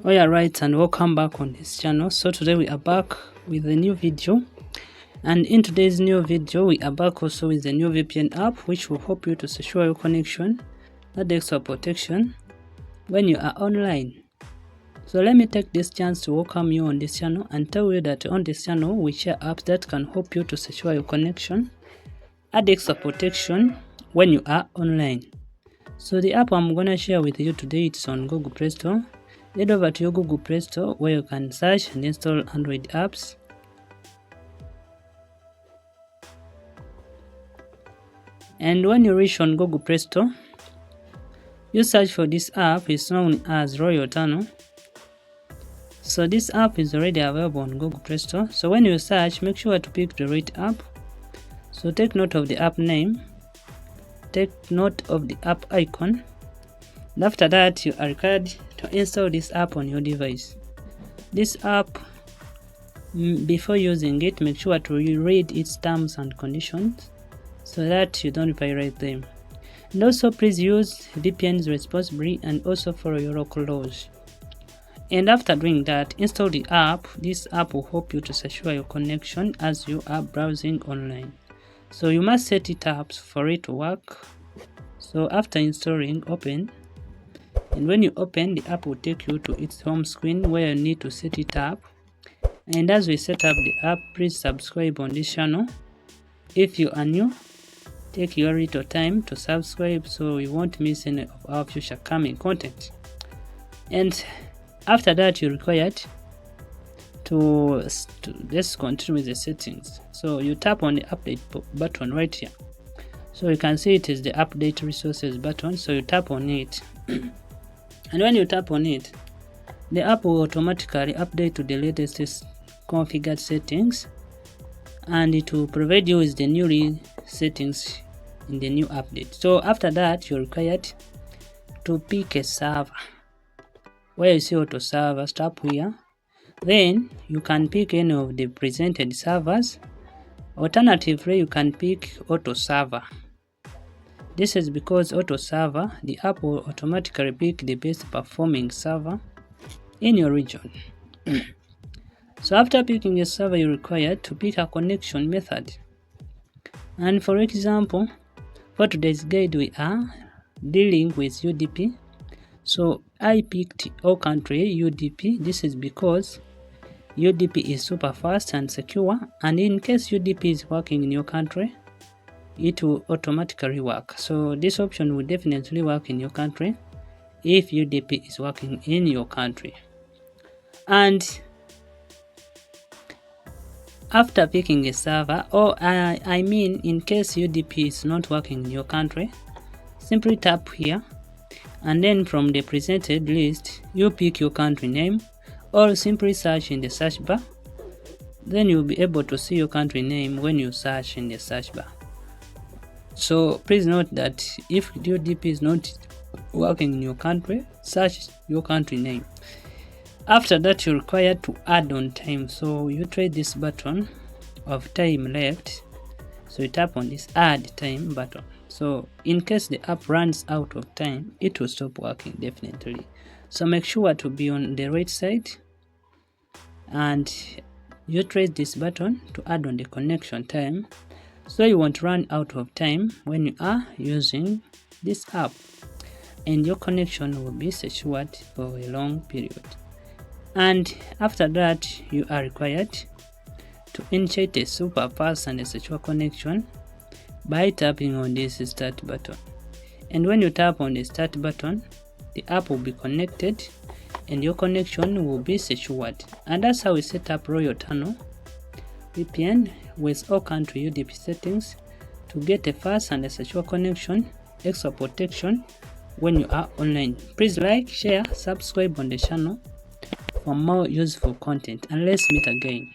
Oh yeah, right, and welcome back on this channel. So today we are back with a new video, and in today's new video we are back also with the new VPN app which will help you to secure your connection, add extra protection when you are online. So let me take this chance to welcome you on this channel and tell you that on this channel we share apps that can help you to secure your connection, add extra protection when you are online. So the app I'm gonna share with you today, it's on Google Play Store. Head over to your Google Play Store where you can search and install Android apps. And when you reach on Google Play Store, you search for this app. It's known as Royal Tunnel. So this app is already available on Google Play Store. So when you search, make sure to pick the right app. So take note of the app name, take note of the app icon. And after that, you are required to install this app on your device. This app, before using it, make sure to read its terms and conditions so that you don't violate them. And also please use VPNs responsibly and also follow your local laws. And after doing that, install the app. This app will help you to secure your connection as you are browsing online. So you must set it up for it to work. So after installing, open. And when you open, the app will take you to its home screen where you need to set it up. And as we set up the app, please subscribe on this channel. If you are new, take your little time to subscribe so you won't miss any of our future coming content. And after that, you're required to let's continue with the settings. So you tap on the update button right here. So you can see it is the update resources button. So you tap on it. And when you tap on it, the app will automatically update to the latest configured settings, and it will provide you with the new settings in the new update. So after that, you're required to pick a server. Where you see auto server, tap here. Then you can pick any of the presented servers. Alternatively, you can pick auto server. This is because auto server, the app will automatically pick the best performing server in your region. So after picking a server, you're required to pick a connection method. And for example, for today's guide, we are dealing with UDP. So I picked all country UDP. This is because UDP is super fast and secure, and in case UDP is working in your country, it will automatically work. So this option will definitely work in your country if UDP is working in your country. And after picking a server, or I mean in case UDP is not working in your country, simply tap here, and then from the presented list you pick your country name, or simply search in the search bar. Then you'll be able to see your country name when you search in the search bar. So please note that if UDP is not working in your country, search your country name. After that, you're required to add on time. So you trade this button of time left. So you tap on this add time button. So in case the app runs out of time, it will stop working definitely. So make sure to be on the right side and you trade this button to add on the connection time, so you won't run out of time when you are using this app, and your connection will be secured for a long period. And after that, you are required to initiate a super fast and a secure connection by tapping on this start button. And when you tap on the start button, the app will be connected and your connection will be secured. And that's how we set up Royal Tunnel VPN with all country UDP settings to get a fast and a secure connection, extra protection when you are online. Please like, share, subscribe on the channel for more useful content, and let's meet again.